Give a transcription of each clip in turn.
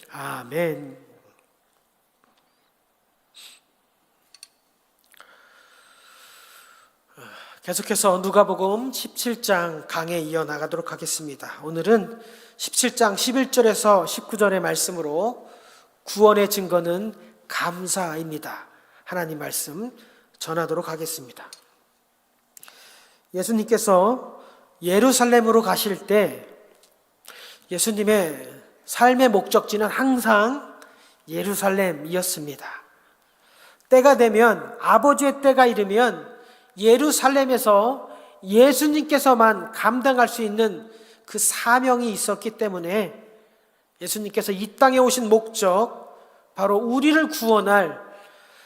아멘. 계속해서 누가복음 17장 강해 이어나가도록 하겠습니다. 오늘은 17장 11절에서 19절의 말씀으로 구원의 증거는 감사입니다. 하나님 말씀 전하도록 하겠습니다. 예수님께서 예루살렘으로 가실 때 예수님의 삶의 목적지는 항상 예루살렘이었습니다. 때가 되면, 아버지의 때가 이르면 예루살렘에서 예수님께서만 감당할 수 있는 그 사명이 있었기 때문에 예수님께서 이 땅에 오신 목적, 바로 우리를 구원할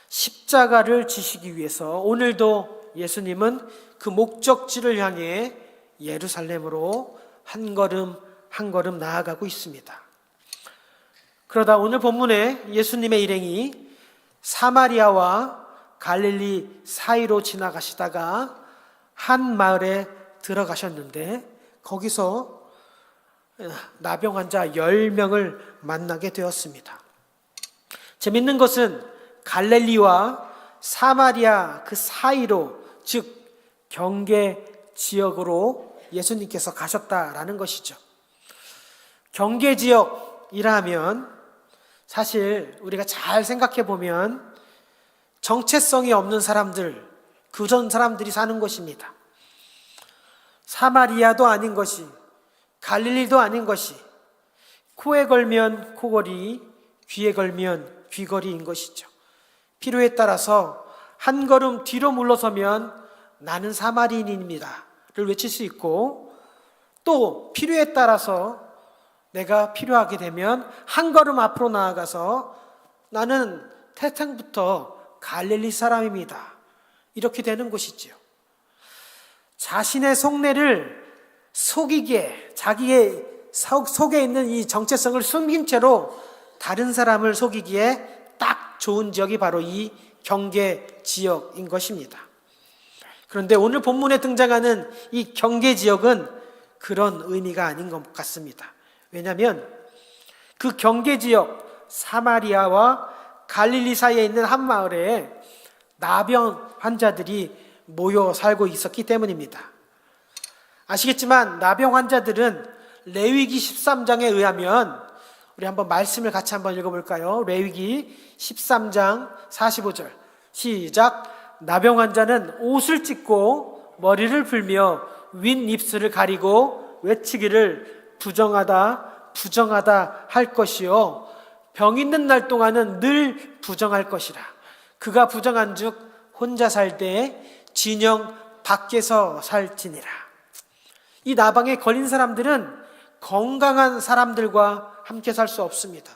십자가를 지시기 위해서 오늘도 예수님은 그 목적지를 향해 예루살렘으로 한 걸음 한 걸음 나아가고 있습니다. 그러다 오늘 본문에 예수님의 일행이 사마리아와 갈릴리 사이로 지나가시다가 한 마을에 들어가셨는데 거기서 나병 환자 10명을 만나게 되었습니다. 재밌는 것은 갈릴리와 사마리아 그 사이로, 즉 경계 지역으로 예수님께서 가셨다라는 것이죠. 경계 지역이라면 사실 우리가 잘 생각해 보면 정체성이 없는 사람들, 그런 사람들이 사는 곳입니다. 사마리아도 아닌 것이, 갈릴리도 아닌 것이, 코에 걸면 코걸이, 귀에 걸면 귀걸이인 것이죠. 필요에 따라서 한 걸음 뒤로 물러서면 나는 사마리아인입니다 를 외칠 수 있고, 또 필요에 따라서 내가 필요하게 되면 한 걸음 앞으로 나아가서 나는 태생부터 갈릴리 사람입니다, 이렇게 되는 것이지요. 자신의 속내를 속이게, 자기의 속에 있는 이 정체성을 숨긴 채로 다른 사람을 속이기에 딱 좋은 지역이 바로 이 경계 지역인 것입니다. 그런데 오늘 본문에 등장하는 이 경계 지역은 그런 의미가 아닌 것 같습니다. 왜냐하면 그 경계 지역 사마리아와 갈릴리 사이에 있는 한 마을에 나병 환자들이 모여 살고 있었기 때문입니다. 아시겠지만 나병 환자들은 레위기 13장에 의하면, 우리 한번 말씀을 같이 한번 읽어볼까요? 레위기 13장 45절 시작. 나병 환자는 옷을 찢고 머리를 풀며 윗입술을 가리고 외치기를 부정하다 부정하다 할 것이요 병 있는 날 동안은 늘 부정할 것이라. 그가 부정한 즉 혼자 살 때 진영 밖에서 살지니라. 이 나병에 걸린 사람들은 건강한 사람들과 함께 살 수 없습니다.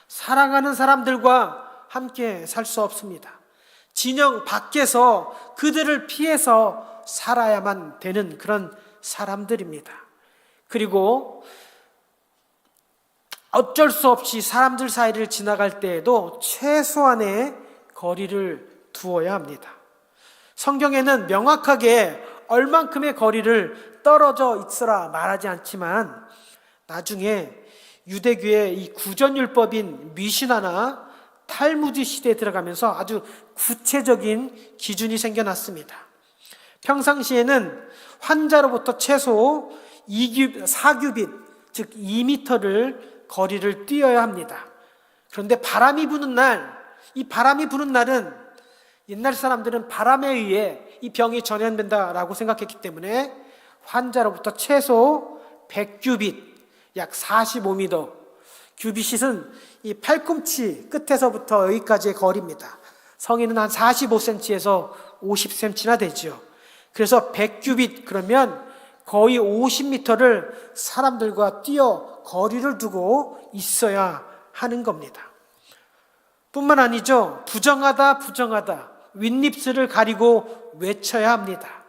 사랑하는 사람들과 함께 살 수 없습니다. 진영 밖에서 그들을 피해서 살아야만 되는 그런 사람들입니다. 그리고 어쩔 수 없이 사람들 사이를 지나갈 때에도 최소한의 거리를 두어야 합니다. 성경에는 명확하게 얼만큼의 거리를 떨어져 있으라 말하지 않지만 나중에 유대교의 이 구전율법인 미시나나 탈무드 시대에 들어가면서 아주 구체적인 기준이 생겨났습니다. 평상시에는 환자로부터 최소 4규빗, 즉 2m를 거리를 뛰어야 합니다. 그런데 바람이 부는 날, 이 바람이 부는 날은 옛날 사람들은 바람에 의해 이 병이 전염된다라고 생각했기 때문에 환자로부터 최소 100규빗, 약 45m, 규빗은 이 팔꿈치 끝에서부터 여기까지의 거리입니다. 성인은 한 45cm에서 50cm나 되죠. 그래서 100규빗 그러면 거의 50m를 사람들과 뛰어 거리를 두고 있어야 하는 겁니다. 뿐만 아니죠. 부정하다 부정하다 윗입술을 가리고 외쳐야 합니다.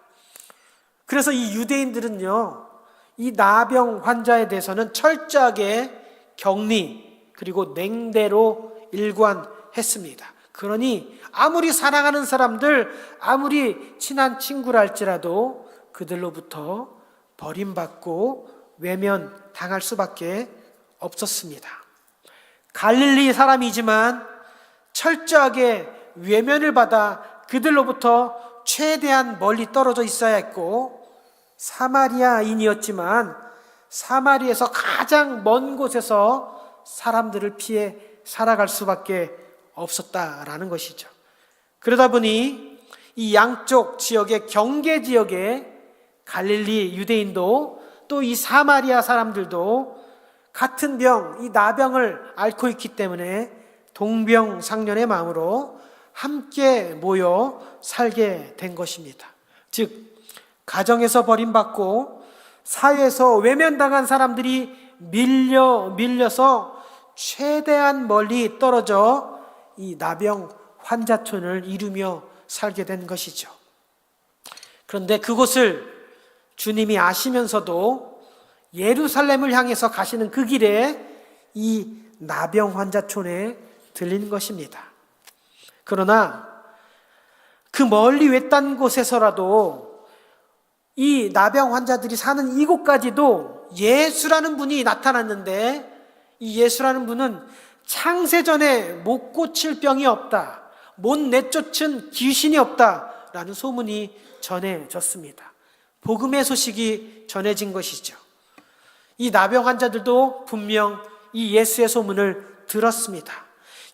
그래서 이 유대인들은요, 이 나병 환자에 대해서는 철저하게 격리 그리고 냉대로 일관했습니다. 그러니 아무리 사랑하는 사람들, 아무리 친한 친구라 할지라도 그들로부터 버림받고 외면당할 수밖에 없었습니다. 갈릴리 사람이지만 철저하게 외면을 받아 그들로부터 최대한 멀리 떨어져 있어야 했고, 사마리아인이었지만 사마리에서 가장 먼 곳에서 사람들을 피해 살아갈 수밖에 없었다라는 것이죠. 그러다 보니 이 양쪽 지역의 경계 지역에 갈릴리 유대인도 또 이 사마리아 사람들도 같은 병, 이 나병을 앓고 있기 때문에 동병상련의 마음으로 함께 모여 살게 된 것입니다. 즉, 가정에서 버림받고 사회에서 외면당한 사람들이 밀려서 최대한 멀리 떨어져 이 나병 환자촌을 이루며 살게 된 것이죠. 그런데 그곳을 주님이 아시면서도 예루살렘을 향해서 가시는 그 길에 이 나병 환자촌에 들린 것입니다. 그러나 그 멀리 외딴 곳에서라도 이 나병 환자들이 사는 이곳까지도 예수라는 분이 나타났는데, 이 예수라는 분은 창세전에 못 고칠 병이 없다, 못 내쫓은 귀신이 없다라는 소문이 전해졌습니다. 복음의 소식이 전해진 것이죠. 이 나병 환자들도 분명 이 예수의 소문을 들었습니다.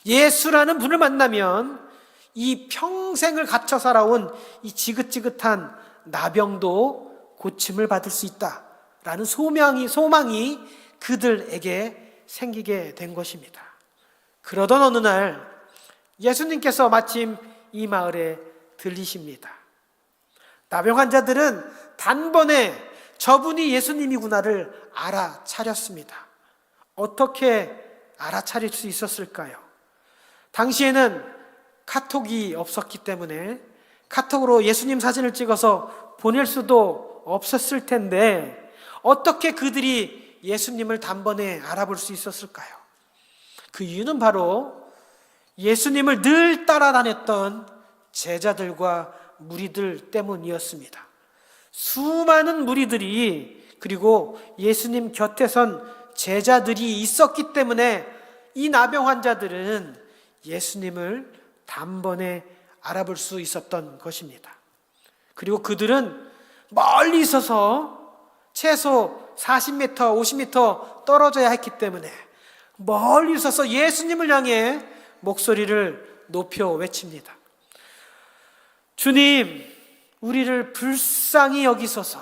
예수라는 분을 만나면 이 평생을 갇혀 살아온 이 지긋지긋한 나병도 고침을 받을 수 있다라는 소망이 그들에게 생기게 된 것입니다. 그러던 어느 날 예수님께서 마침 이 마을에 들리십니다. 나병 환자들은 단번에 저분이 예수님이구나를 알아차렸습니다. 어떻게 알아차릴 수 있었을까요? 당시에는 카톡이 없었기 때문에 카톡으로 예수님 사진을 찍어서 보낼 수도 없었을 텐데, 어떻게 그들이 예수님을 단번에 알아볼 수 있었을까요? 그 이유는 바로 예수님을 늘 따라다녔던 제자들과 무리들 때문이었습니다. 수많은 무리들이, 그리고 예수님 곁에 선 제자들이 있었기 때문에 이 나병 환자들은 예수님을 단번에 알아볼 수 있었던 것입니다. 그리고 그들은 멀리 있어서 최소 40m, 50m 떨어져야 했기 때문에 멀리 있어서 예수님을 향해 목소리를 높여 외칩니다. 주님, 우리를 불쌍히 여기소서.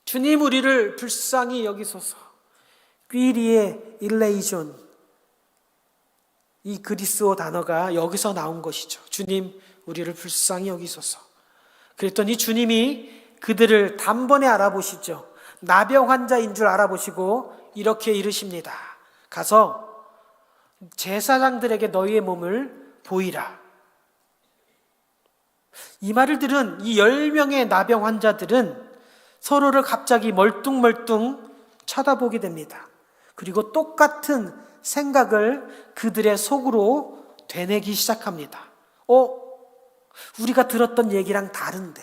주님, 우리를 불쌍히 여기소서. 퀴리에 일레이존, 이 그리스어 단어가 여기서 나온 것이죠. 주님, 우리를 불쌍히 여기소서. 그랬더니 주님이 그들을 단번에 알아보시죠. 나병 환자인 줄 알아보시고 이렇게 이르십니다. 가서 제사장들에게 너희의 몸을 보이라. 이 말을 들은 이 10명의 나병 환자들은 서로를 갑자기 멀뚱멀뚱 쳐다보게 됩니다. 그리고 똑같은 생각을 그들의 속으로 되뇌기 시작합니다. 우리가 들었던 얘기랑 다른데,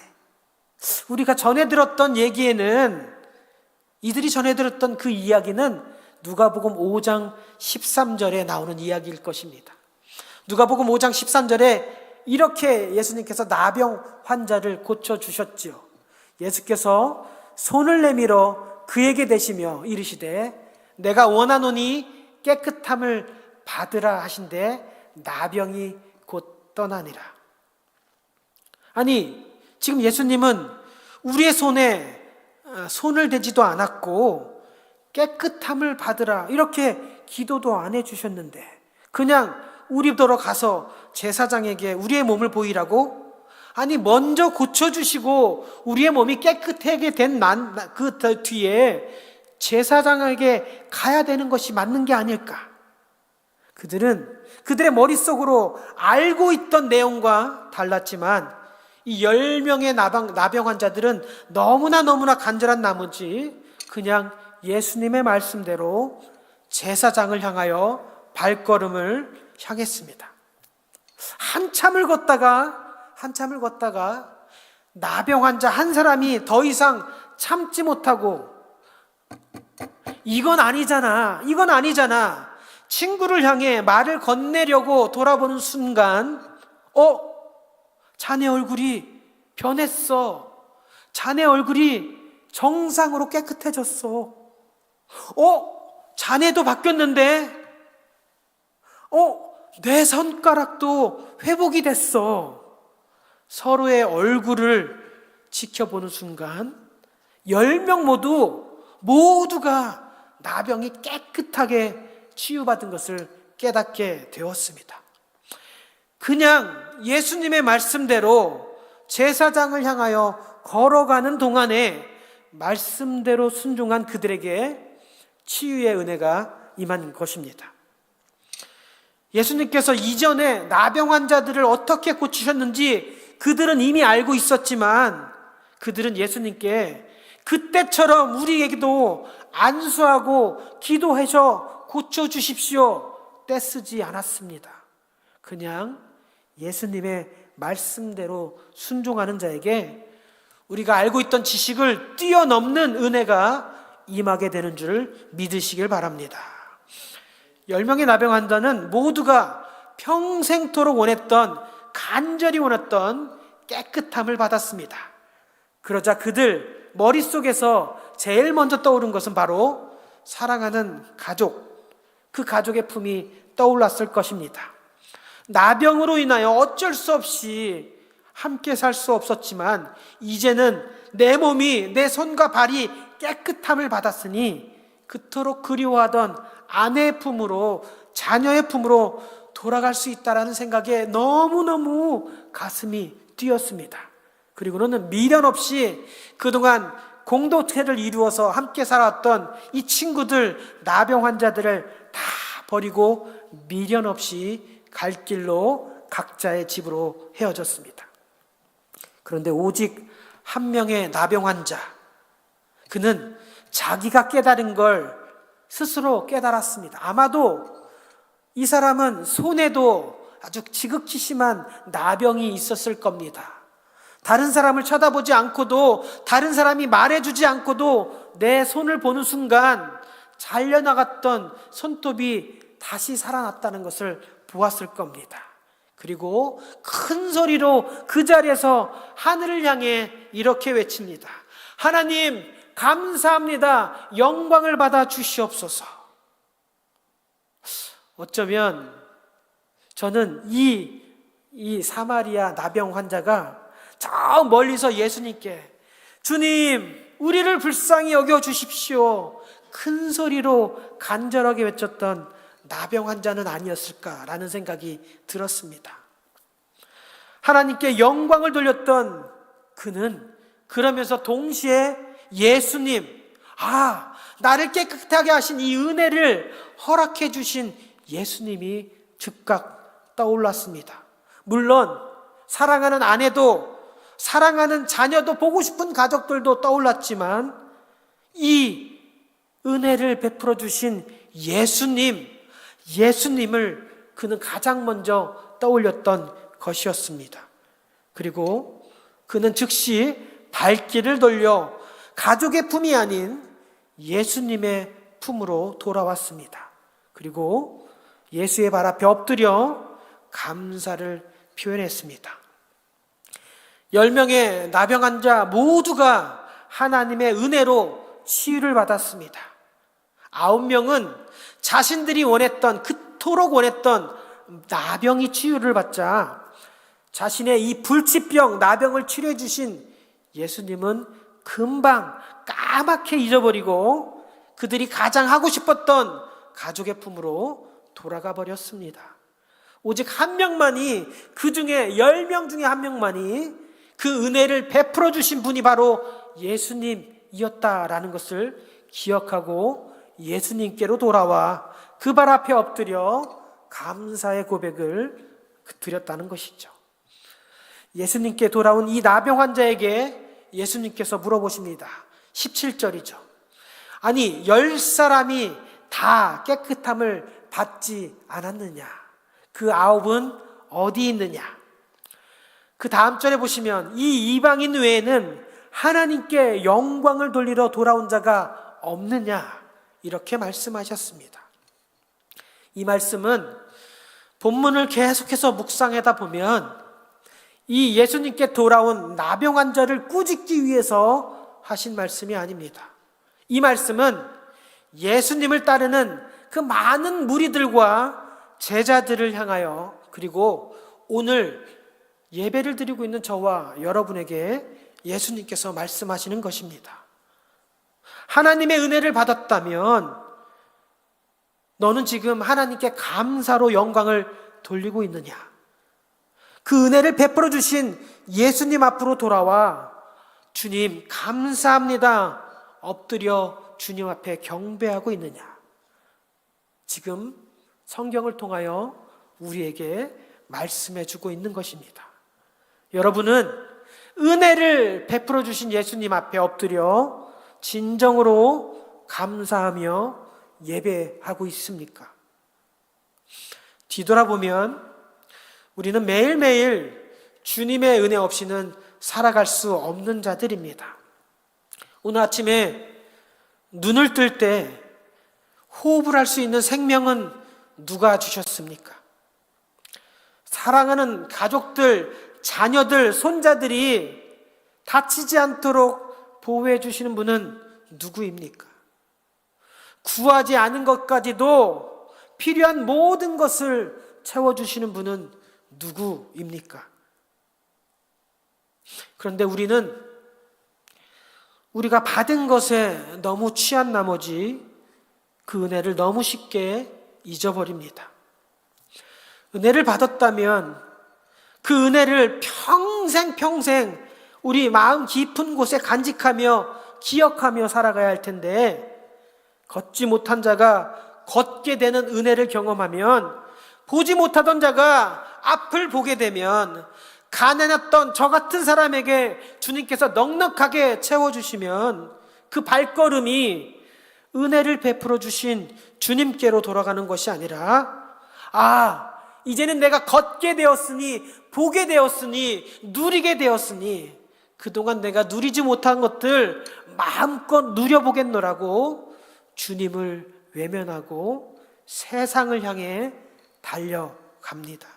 우리가 전해 들었던 얘기에는, 이들이 전해 들었던 그 이야기는 누가복음 5장 13절에 나오는 이야기일 것입니다. 누가복음 5장 13절에 이렇게 예수님께서 나병 환자를 고쳐주셨지요. 예수께서 손을 내밀어 그에게 대시며 이르시되 내가 원하노니 깨끗함을 받으라 하신대 나병이 곧 떠나니라. 아니, 지금 예수님은 우리의 손에 손을 대지도 않았고 깨끗함을 받으라 이렇게 기도도 안 해주셨는데 그냥 우리더러 가서 제사장에게 우리의 몸을 보이라고? 아니, 먼저 고쳐주시고 우리의 몸이 깨끗하게 된 그 뒤에 제사장에게 가야 되는 것이 맞는 게 아닐까? 그들의 머릿속으로 알고 있던 내용과 달랐지만 이 10명의 나병 환자들은 너무나 간절한 나머지 그냥 예수님의 말씀대로 제사장을 향하여 발걸음을 향했습니다. 한참을 걷다가 나병 환자 한 사람이 더 이상 참지 못하고 이건 아니잖아. 이건 아니잖아. 친구를 향해 말을 건네려고 돌아보는 순간, 자네 얼굴이 변했어. 자네 얼굴이 정상으로 깨끗해졌어. 자네도 바뀌었는데? 내 손가락도 회복이 됐어. 서로의 얼굴을 지켜보는 순간 10명 모두가 나병이 깨끗하게 치유받은 것을 깨닫게 되었습니다. 그냥 예수님의 말씀대로 제사장을 향하여 걸어가는 동안에 말씀대로 순종한 그들에게 치유의 은혜가 임한 것입니다. 예수님께서 이전에 나병 환자들을 어떻게 고치셨는지 그들은 이미 알고 있었지만 그들은 예수님께 그때처럼 우리에게도 안수하고 기도해서 고쳐주십시오 떼쓰지 않았습니다. 그냥 예수님의 말씀대로 순종하는 자에게 우리가 알고 있던 지식을 뛰어넘는 은혜가 임하게 되는 줄 믿으시길 바랍니다. 10명의 나병 환자는 모두가 평생토록 간절히 원했던 깨끗함을 받았습니다. 그러자 그들 머릿속에서 제일 먼저 떠오른 것은 바로 사랑하는 가족, 그 가족의 품이 떠올랐을 것입니다. 나병으로 인하여 어쩔 수 없이 함께 살 수 없었지만 이제는 내 몸이, 내 손과 발이 깨끗함을 받았으니 그토록 그리워하던 아내의 품으로, 자녀의 품으로 돌아갈 수 있다라는 생각에 너무너무 가슴이 뛰었습니다. 그리고는 미련 없이 그동안 공동체를 이루어서 함께 살았던 이 친구들, 나병 환자들을 다 버리고 미련 없이 갈 길로 각자의 집으로 헤어졌습니다. 그런데 오직 한 명의 나병 환자, 그는 자기가 깨달은 걸 스스로 깨달았습니다. 아마도 이 사람은 손에도 아주 지극히 심한 나병이 있었을 겁니다. 다른 사람을 쳐다보지 않고도, 다른 사람이 말해주지 않고도 내 손을 보는 순간 잘려나갔던 손톱이 다시 살아났다는 것을 보았을 겁니다. 그리고 큰 소리로 그 자리에서 하늘을 향해 이렇게 외칩니다. 하나님, 감사합니다. 영광을 받아 주시옵소서. 어쩌면 저는 이 사마리아 나병 환자가 저 멀리서 예수님께 주님, 우리를 불쌍히 여겨 주십시오. 큰 소리로 간절하게 외쳤던 나병 환자는 아니었을까라는 생각이 들었습니다. 하나님께 영광을 돌렸던 그는 그러면서 동시에 예수님, 나를 깨끗하게 하신 이 은혜를 허락해 주신 예수님이 즉각 떠올랐습니다. 물론 사랑하는 아내도, 사랑하는 자녀도, 보고 싶은 가족들도 떠올랐지만 이 은혜를 베풀어 주신 예수님을 그는 가장 먼저 떠올렸던 것이었습니다. 그리고 그는 즉시 발길을 돌려 가족의 품이 아닌 예수님의 품으로 돌아왔습니다. 그리고 예수의 발 앞에 엎드려 감사를 표현했습니다. 10명의 나병 환자 모두가 하나님의 은혜로 치유를 받았습니다. 9명은 자신들이 그토록 원했던 나병이 치유를 받자 자신의 이 불치병, 나병을 치료해 주신 예수님은 금방 까맣게 잊어버리고 그들이 가장 하고 싶었던 가족의 품으로 돌아가 버렸습니다. 오직 한 명만이, 그 중에 10명 중에 한 명만이 그 은혜를 베풀어 주신 분이 바로 예수님이었다라는 것을 기억하고 예수님께로 돌아와 그 발 앞에 엎드려 감사의 고백을 드렸다는 것이죠. 예수님께 돌아온 이 나병 환자에게 예수님께서 물어보십니다. 17절이죠. 아니, 10사람이 다 깨끗함을 받지 않았느냐? 그 9은 어디 있느냐? 그 다음 절에 보시면 이 이방인 외에는 하나님께 영광을 돌리러 돌아온 자가 없느냐? 이렇게 말씀하셨습니다. 이 말씀은 본문을 계속해서 묵상하다 보면 이 예수님께 돌아온 나병 환자를 꾸짖기 위해서 하신 말씀이 아닙니다. 이 말씀은 예수님을 따르는 그 많은 무리들과 제자들을 향하여, 그리고 오늘 예배를 드리고 있는 저와 여러분에게 예수님께서 말씀하시는 것입니다. 하나님의 은혜를 받았다면 너는 지금 하나님께 감사로 영광을 돌리고 있느냐? 그 은혜를 베풀어 주신 예수님 앞으로 돌아와 주님 감사합니다 엎드려 주님 앞에 경배하고 있느냐? 지금 성경을 통하여 우리에게 말씀해 주고 있는 것입니다. 여러분은 은혜를 베풀어 주신 예수님 앞에 엎드려 진정으로 감사하며 예배하고 있습니까? 뒤돌아보면 우리는 매일매일 주님의 은혜 없이는 살아갈 수 없는 자들입니다. 오늘 아침에 눈을 뜰 때 호흡을 할 수 있는 생명은 누가 주셨습니까? 사랑하는 가족들, 자녀들, 손자들이 다치지 않도록 보호해 주시는 분은 누구입니까? 구하지 않은 것까지도 필요한 모든 것을 채워주시는 분은 누구입니까? 그런데 우리가 받은 것에 너무 취한 나머지 그 은혜를 너무 쉽게 잊어버립니다. 은혜를 받았다면 그 은혜를 평생 우리 마음 깊은 곳에 간직하며 기억하며 살아가야 할 텐데, 걷지 못한 자가 걷게 되는 은혜를 경험하면, 보지 못하던 자가 앞을 보게 되면, 가난했던 저 같은 사람에게 주님께서 넉넉하게 채워주시면 그 발걸음이 은혜를 베풀어 주신 주님께로 돌아가는 것이 아니라, 이제는 내가 걷게 되었으니, 보게 되었으니, 누리게 되었으니 그동안 내가 누리지 못한 것들 마음껏 누려보겠노라고 주님을 외면하고 세상을 향해 달려갑니다.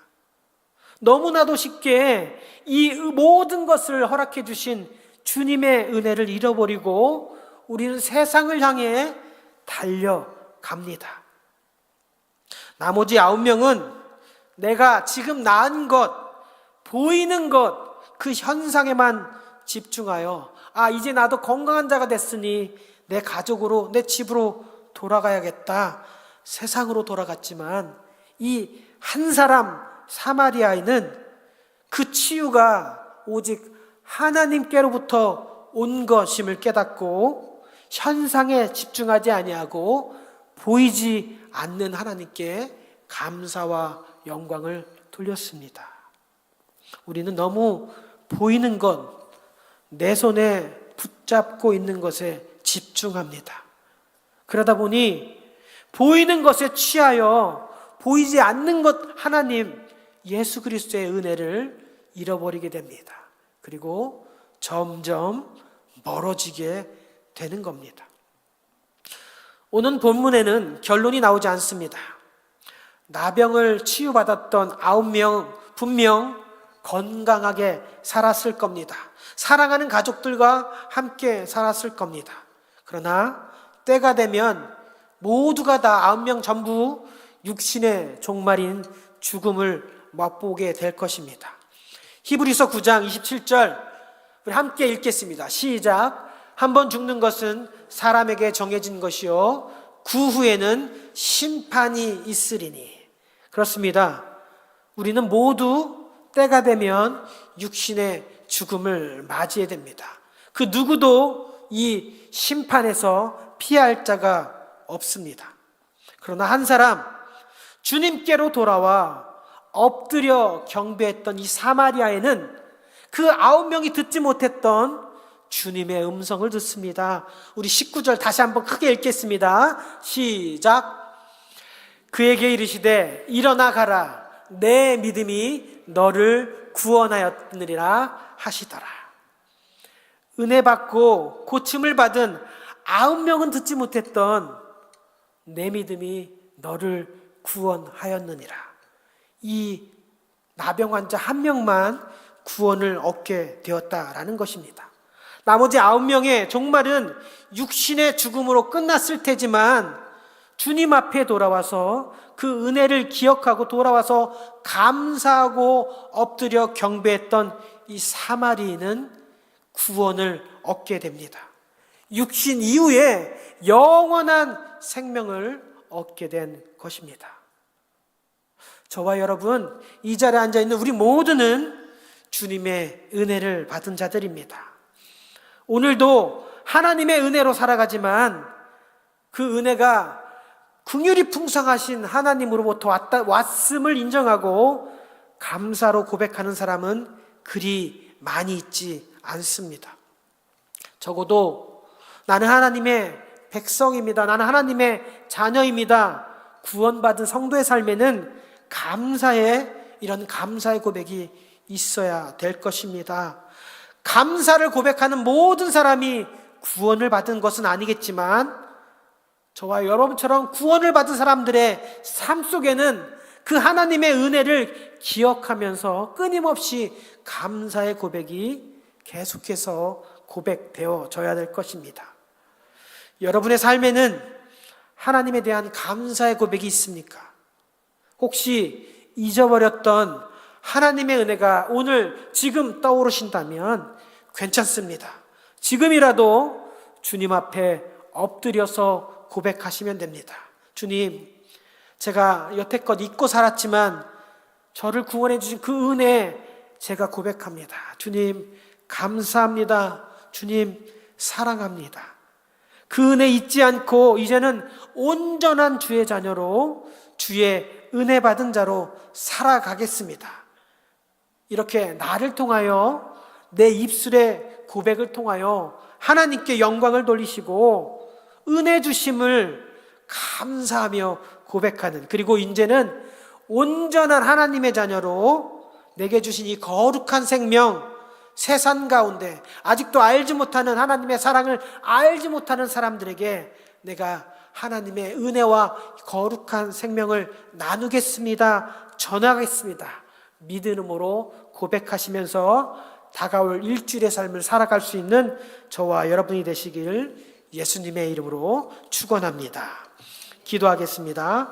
너무나도 쉽게 이 모든 것을 허락해 주신 주님의 은혜를 잃어버리고 우리는 세상을 향해 달려갑니다. 나머지 9명은 내가 지금 낳은 것, 보이는 것, 그 현상에만 집중하여 이제 나도 건강한 자가 됐으니 내 가족으로, 내 집으로 돌아가야겠다, 세상으로 돌아갔지만, 이 한 사람 사마리아인은 그 치유가 오직 하나님께로부터 온 것임을 깨닫고 현상에 집중하지 아니하고 보이지 않는 하나님께 감사와 영광을 돌렸습니다. 우리는 너무 보이는 것, 내 손에 붙잡고 있는 것에 집중합니다. 그러다 보니 보이는 것에 취하여 보이지 않는 것, 하나님 예수 그리스도의 은혜를 잃어버리게 됩니다. 그리고 점점 멀어지게 되는 겁니다. 오늘 본문에는 결론이 나오지 않습니다. 나병을 치유받았던 9명 분명 건강하게 살았을 겁니다. 사랑하는 가족들과 함께 살았을 겁니다. 그러나 때가 되면 모두가 다 9명 전부 육신의 종말인 죽음을 맛보게 될 것입니다. 히브리서 9장 27절 우리 함께 읽겠습니다. 시작. 한번 죽는 것은 사람에게 정해진 것이요 그 후에는 심판이 있으리니. 그렇습니다. 우리는 모두 때가 되면 육신의 죽음을 맞이해야 됩니다. 그 누구도 이 심판에서 피할 자가 없습니다. 그러나 한 사람, 주님께로 돌아와 엎드려 경배했던 이 사마리아에는 그 9명이 듣지 못했던 주님의 음성을 듣습니다. 우리 19절 다시 한번 크게 읽겠습니다. 시작. 그에게 이르시되 일어나 가라, 내 믿음이 너를 구원하였느니라 하시더라. 은혜 받고 고침을 받은 9명은 듣지 못했던 내 믿음이 너를 구원하였느니라. 이 나병 환자 한 명만 구원을 얻게 되었다라는 것입니다. 나머지 9명의 종말은 육신의 죽음으로 끝났을 테지만 주님 앞에 돌아와서 그 은혜를 기억하고 돌아와서 감사하고 엎드려 경배했던 이 사마리인은 구원을 얻게 됩니다. 육신 이후에 영원한 생명을 얻게 된 것입니다. 저와 여러분, 이 자리에 앉아있는 우리 모두는 주님의 은혜를 받은 자들입니다. 오늘도 하나님의 은혜로 살아가지만 그 은혜가 긍휼이 풍성하신 하나님으로부터 왔음을 인정하고 감사로 고백하는 사람은 그리 많이 있지 않습니다. 적어도 나는 하나님의 백성입니다. 나는 하나님의 자녀입니다. 구원받은 성도의 삶에는 이런 감사의 고백이 있어야 될 것입니다. 감사를 고백하는 모든 사람이 구원을 받은 것은 아니겠지만 저와 여러분처럼 구원을 받은 사람들의 삶 속에는 그 하나님의 은혜를 기억하면서 끊임없이 감사의 고백이 계속해서 고백되어져야 될 것입니다. 여러분의 삶에는 하나님에 대한 감사의 고백이 있습니까? 혹시 잊어버렸던 하나님의 은혜가 오늘 지금 떠오르신다면 괜찮습니다. 지금이라도 주님 앞에 엎드려서 고백하시면 됩니다. 주님, 제가 여태껏 잊고 살았지만 저를 구원해 주신 그 은혜 제가 고백합니다. 주님, 감사합니다. 주님, 사랑합니다. 그 은혜 잊지 않고 이제는 온전한 주의 자녀로 주의 은혜 받은 자로 살아가겠습니다. 이렇게 나를 통하여 내 입술의 고백을 통하여 하나님께 영광을 돌리시고 은혜 주심을 감사하며 고백하는, 그리고 이제는 온전한 하나님의 자녀로 내게 주신 이 거룩한 생명, 세상 가운데 아직도 알지 못하는 하나님의 사랑을 알지 못하는 사람들에게 내가 하나님의 은혜와 거룩한 생명을 나누겠습니다. 전하겠습니다. 믿음으로 고백하시면서 다가올 일주일의 삶을 살아갈 수 있는 저와 여러분이 되시길 예수님의 이름으로 축원합니다. 기도하겠습니다.